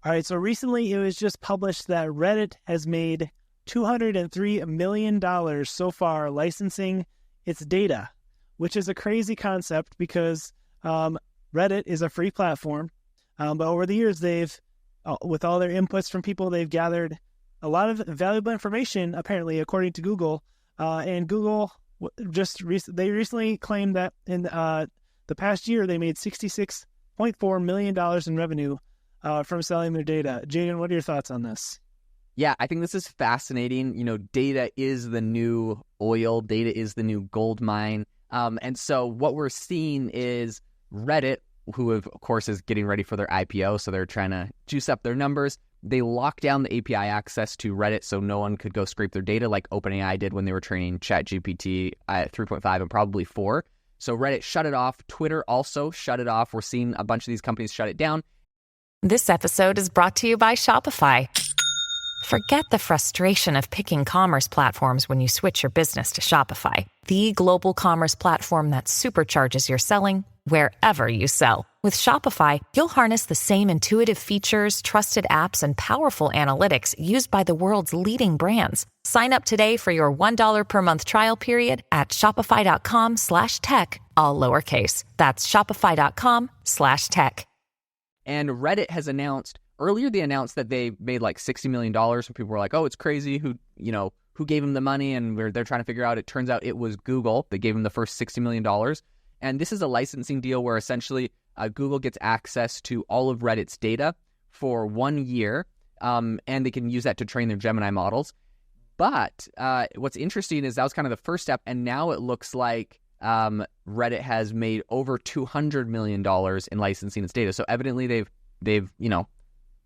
All right, so recently it was just published that Reddit has made $203 million so far licensing its data, which is a crazy concept because Reddit is a free platform. But over the years, they've, with all their inputs from people, they've gathered a lot of valuable information, apparently, according to Google. And Google they recently claimed that in the past year, they made $66.4 million in revenue from selling their data. Jaden, what are your thoughts on this? Yeah, I think this is fascinating. Data is the new oil. Data is the new gold mine. And so what we're seeing is Reddit, who of course is getting ready for their IPO, so they're trying to juice up their numbers. They locked down the API access to Reddit so no one could go scrape their data like OpenAI did when they were training ChatGPT at 3.5 and probably 4. So Reddit shut it off. Twitter also shut it off. We're seeing a bunch of these companies shut it down. This episode is brought to you by Shopify. Forget the frustration of picking commerce platforms when you switch your business to Shopify, the global commerce platform that supercharges your selling wherever you sell. With Shopify, you'll harness the same intuitive features, trusted apps, and powerful analytics used by the world's leading brands. Sign up today for your $1 per month trial period at shopify.com/tech, all lowercase. That's shopify.com/tech. And Reddit has announced, earlier they announced that they made like $60 million. And people were like, oh, it's crazy. Who gave them the money? And they're trying to figure out. It turns out it was Google that gave them the first $60 million. And this is a licensing deal where essentially Google gets access to all of Reddit's data for 1 year, and they can use that to train their Gemini models. But what's interesting is that was kind of the first step, and now it looks like Reddit has made over $200 million in licensing its data. So evidently they've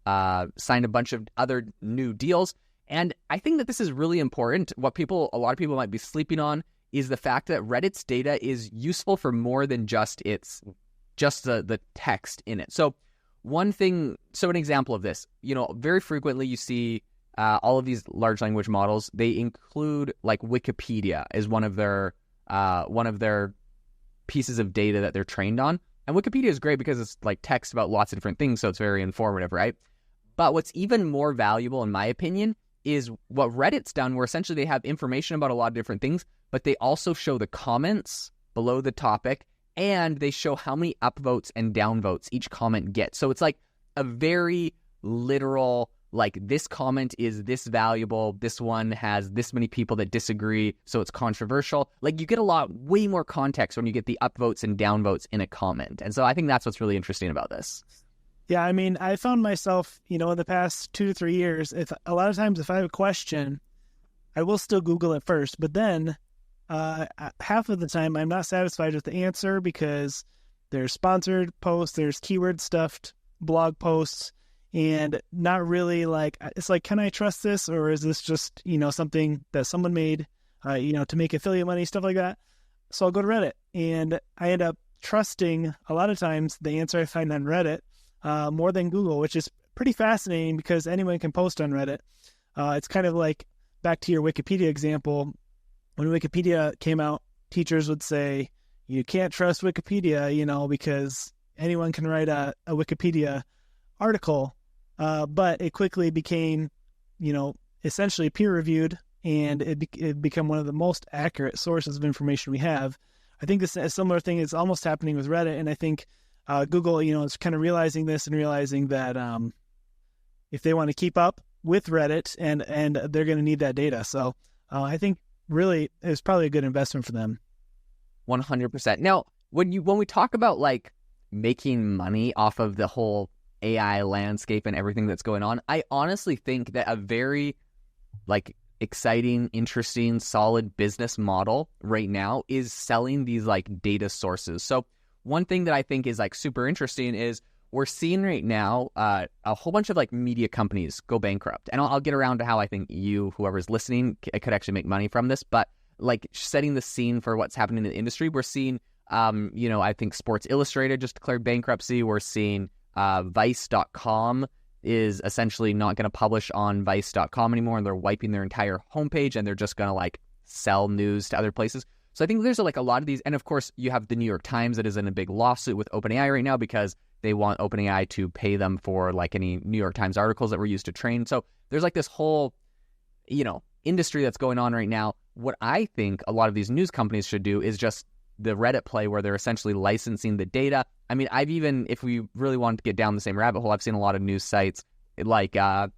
signed a bunch of other new deals. And I think that this is really important. What a lot of people might be sleeping on is the fact that Reddit's data is useful for more than just the text in it. So an example of this, very frequently you see all of these large language models, they include like Wikipedia as one of their pieces of data that they're trained on. And Wikipedia is great because it's like text about lots of different things, so it's very informative, right? But what's even more valuable, in my opinion, is what Reddit's done, where essentially they have information about a lot of different things, but they also show the comments below the topic, and they show how many upvotes and downvotes each comment gets. So it's like a very literal, like, this comment is this valuable, this one has this many people that disagree, so it's controversial. Like, you get way more context when you get the upvotes and downvotes in a comment. And so I think that's what's really interesting about this. Yeah, I mean, I found myself, in the past 2 to 3 years, a lot of times if I have a question, I will still Google it first, but then half of the time I'm not satisfied with the answer because there's sponsored posts, there's keyword stuffed blog posts, and not really it's like, can I trust this, or is this just, something that someone made, to make affiliate money, stuff like that. So I'll go to Reddit, and I end up trusting a lot of times the answer I find on Reddit more than Google, which is pretty fascinating because anyone can post on Reddit. It's kind of like, back to your Wikipedia example, when Wikipedia came out, teachers would say, you can't trust Wikipedia, because anyone can write a Wikipedia article. But it quickly became, essentially peer-reviewed, and it became one of the most accurate sources of information we have. I think this a similar thing is almost happening with Reddit, and I think Google, is kind of realizing this and realizing that if they want to keep up with Reddit, and they're going to need that data. So I think really it's probably a good investment for them. 100%. Now, when we talk about like making money off of the whole AI landscape and everything that's going on, I honestly think that a very exciting, interesting, solid business model right now is selling these data sources. So one thing that I think is super interesting is we're seeing right now a whole bunch of media companies go bankrupt. And I'll get around to how I think whoever's listening, could actually make money from this. But setting the scene for what's happening in the industry, we're seeing, I think Sports Illustrated just declared bankruptcy. We're seeing Vice.com is essentially not going to publish on Vice.com anymore, and they're wiping their entire homepage, and they're just going to sell news to other places. So I think there's like a lot of these, and of course you have the New York Times that is in a big lawsuit with OpenAI right now because they want OpenAI to pay them for like any New York Times articles that were used to train. So there's like this whole, industry that's going on right now. What I think a lot of these news companies should do is just the Reddit play where they're essentially licensing the data. I mean, if we really wanted to get down the same rabbit hole, I've seen a lot of news sites like, I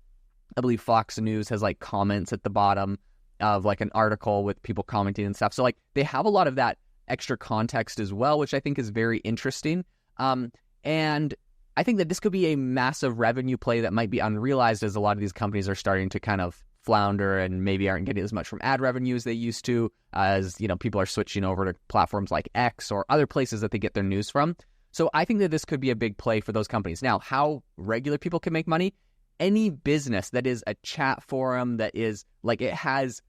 believe Fox News has like comments at the bottom of like an article with people commenting and stuff. So like they have a lot of that extra context as well, which I think is very interesting. And I think that this could be a massive revenue play that might be unrealized as a lot of these companies are starting to kind of flounder and maybe aren't getting as much from ad revenue as they used to, as people are switching over to platforms like X or other places that they get their news from. So I think that this could be a big play for those companies. Now, how regular people can make money? Any business that is a chat forum that is like it has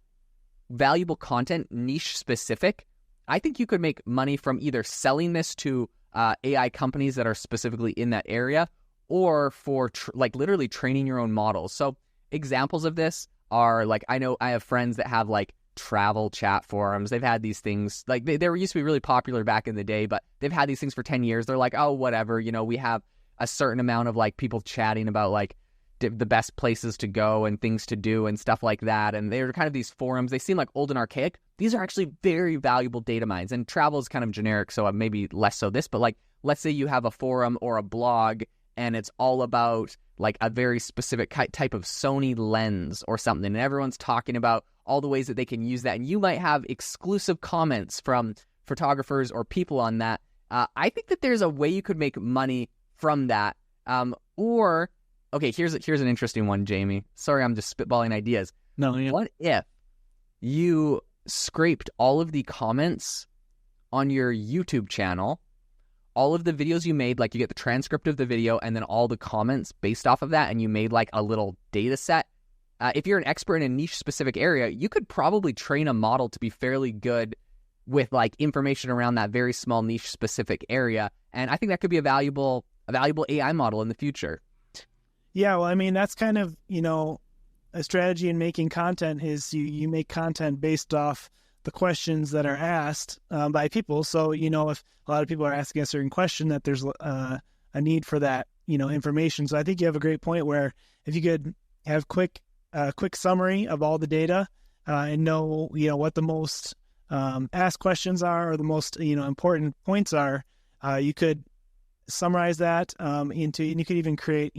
valuable content, niche specific, I think you could make money from either selling this to AI companies that are specifically in that area, or for like literally training your own models. So examples of this are like, I know I have friends that have like travel chat forums. They've had these things, like they were used to be really popular back in the day, but they've had these things for 10 years. They're like, oh, whatever, we have a certain amount of like people chatting about like the best places to go and things to do and stuff like that. And they're kind of these forums. They seem like old and archaic. These are actually very valuable data mines. And travel is kind of generic, so maybe less so this. But like, let's say you have a forum or a blog and it's all about like a very specific type of Sony lens or something, and everyone's talking about all the ways that they can use that. And you might have exclusive comments from photographers or people on that. I think that there's a way you could make money from that. Okay, here's an interesting one, Jamie. Sorry, I'm just spitballing ideas. No, yeah. What if you scraped all of the comments on your YouTube channel, all of the videos you made, like you get the transcript of the video and then all the comments based off of that, and you made like a little data set? If you're an expert in a niche specific area, you could probably train a model to be fairly good with like information around that very small niche specific area. And I think that could be a valuable AI model in the future. Yeah, well, I mean, that's kind of, a strategy in making content is you make content based off the questions that are asked by people. So, if a lot of people are asking a certain question, that there's a need for that, information. So I think you have a great point where if you could have quick summary of all the data and know, what the most asked questions are or the most, important points are, you could summarize that and you could even create,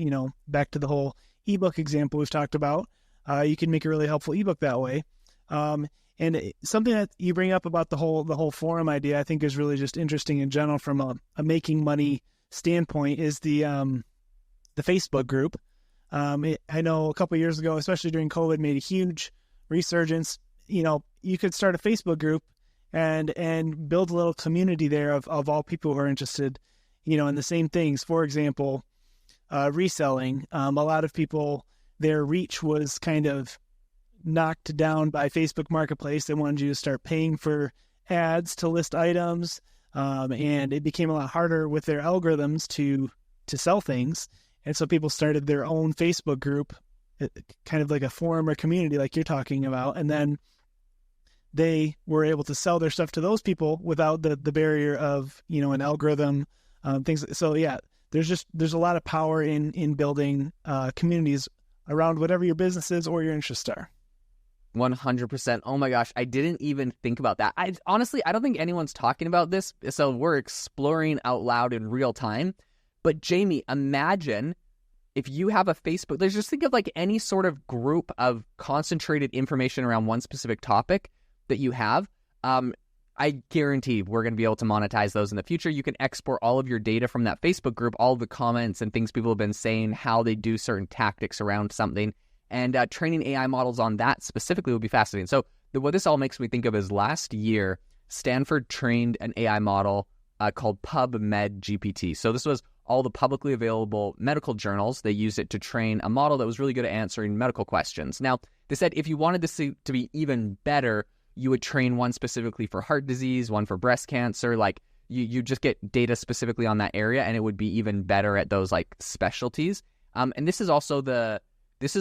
back to the whole ebook example we've talked about, you can make a really helpful ebook that way. And something that you bring up about the whole forum idea, I think is really just interesting in general from a making money standpoint, is the Facebook group. I know a couple of years ago, especially during COVID, made a huge resurgence. You could start a Facebook group and build a little community there of all people who are interested, in the same things. For example, reselling. A lot of people, their reach was kind of knocked down by Facebook Marketplace. They wanted you to start paying for ads to list items, and it became a lot harder with their algorithms to sell things. And so people started their own Facebook group, kind of like a forum or community like you're talking about, and then they were able to sell their stuff to those people without the barrier of, an algorithm, things. So yeah, there's a lot of power in building communities around whatever your business is or your interests are. 100%. Oh my gosh, I didn't even think about that. I don't think anyone's talking about this, so we're exploring out loud in real time. But Jamie, imagine if you have a Facebook, just think of like any sort of group of concentrated information around one specific topic that you have. I guarantee we're going to be able to monetize those in the future. You can export all of your data from that Facebook group, all of the comments and things people have been saying, how they do certain tactics around something, and training AI models on that specifically would be fascinating. So what this all makes me think of is last year, Stanford trained an AI model called PubMed GPT. So this was all the publicly available medical journals. They used it to train a model that was really good at answering medical questions. Now, they said if you wanted this to be even better, you would train one specifically for heart disease, one for breast cancer. Like you just get data specifically on that area, and it would be even better at those like specialties. And this is also the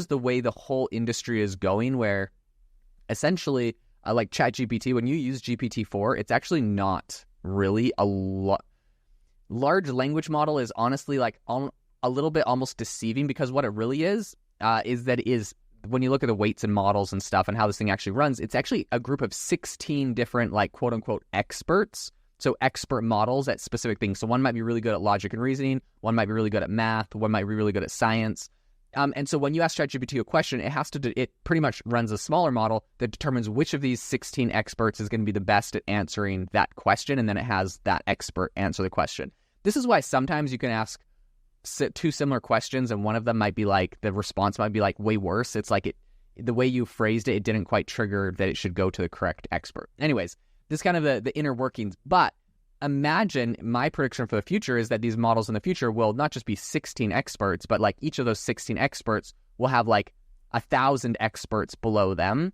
way the whole industry is going, where essentially like ChatGPT, when you use GPT-4, it's actually not really a large language model is honestly like a little bit almost deceiving, because what it really is that it is, when you look at the weights and models and stuff and how this thing actually runs, it's actually a group of 16 different like quote unquote experts. So expert models at specific things. So one might be really good at logic and reasoning. One might be really good at math. One might be really good at science. And so when you ask ChatGPT a question, it pretty much runs a smaller model that determines which of these 16 experts is going to be the best at answering that question. And then it has that expert answer the question. This is why sometimes you can ask two similar questions and one of them might be like, the response might be like way worse. It's like the way you phrased it, it didn't quite trigger that it should go to the correct expert. Anyways, this is kind of the inner workings. But imagine, my prediction for the future is that these models in the future will not just be 16 experts, but like each of those 16 experts will have like 1,000 experts below them,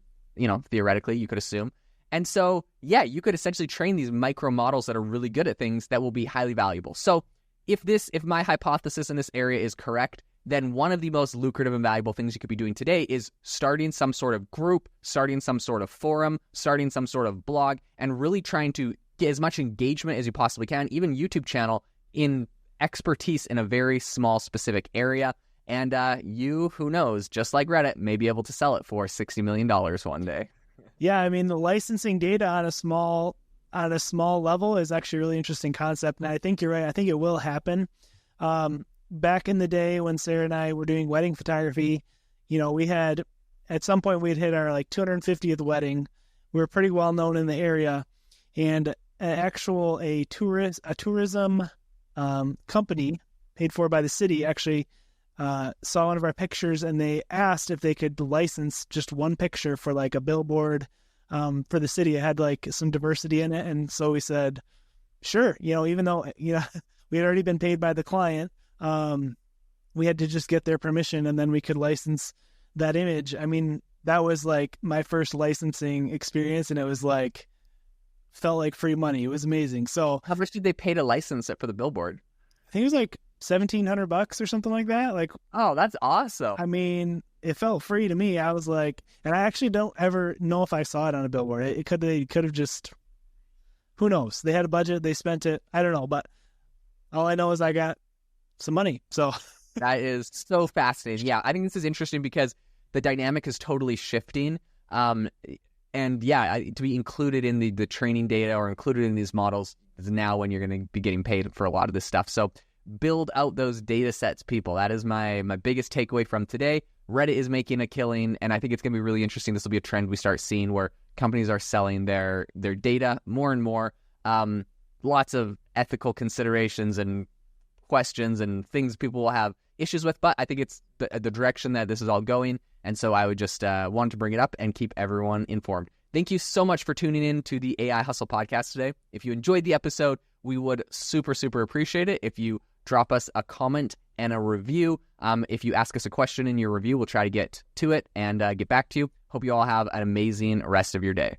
theoretically, you could assume. And so, yeah, you could essentially train these micro models that are really good at things that will be highly valuable. So if my hypothesis in this area is correct, then one of the most lucrative and valuable things you could be doing today is starting some sort of group, starting some sort of forum, starting some sort of blog, and really trying to get as much engagement as you possibly can, even YouTube channel, in expertise in a very small specific area. And who knows, just like Reddit, may be able to sell it for $60 million one day. Yeah, I mean, the licensing data on a small level is actually a really interesting concept. And I think you're right. I think it will happen. Back in the day when Sarah and I were doing wedding photography, we had, at some point we'd hit our like 250th wedding. We were pretty well known in the area, and a tourism company paid for by the city actually saw one of our pictures, and they asked if they could license just one picture for like a billboard for the city. It had like some diversity in it, and so we said, sure. Even though we had already been paid by the client, we had to just get their permission, and then we could license that image. I mean, that was like my first licensing experience, and it was like, felt like free money. It was amazing. So how much did they pay to license it for the billboard? I think it was like $1,700 or something like that. Like, oh, that's awesome. I mean, it felt free to me. I was like, and I actually don't ever know if I saw it on a billboard. They could have just, who knows? They had a budget, they spent it. I don't know, but all I know is I got some money. So that is so fascinating. Yeah, I think this is interesting because the dynamic is totally shifting. And yeah, to be included in the training data or included in these models is now when you're going to be getting paid for a lot of this stuff. So build out those data sets, people. That is my biggest takeaway from today. Reddit is making a killing, and I think it's going to be really interesting. This will be a trend we start seeing where companies are selling their data more and more. Lots of ethical considerations and questions and things people will have issues with, but I think it's the direction that this is all going. And so I would just want to bring it up and keep everyone informed. Thank you so much for tuning in to the AI Hustle podcast today. If you enjoyed the episode, we would super, super appreciate it if you drop us a comment and a review. If you ask us a question in your review, we'll try to get to it and get back to you. Hope you all have an amazing rest of your day.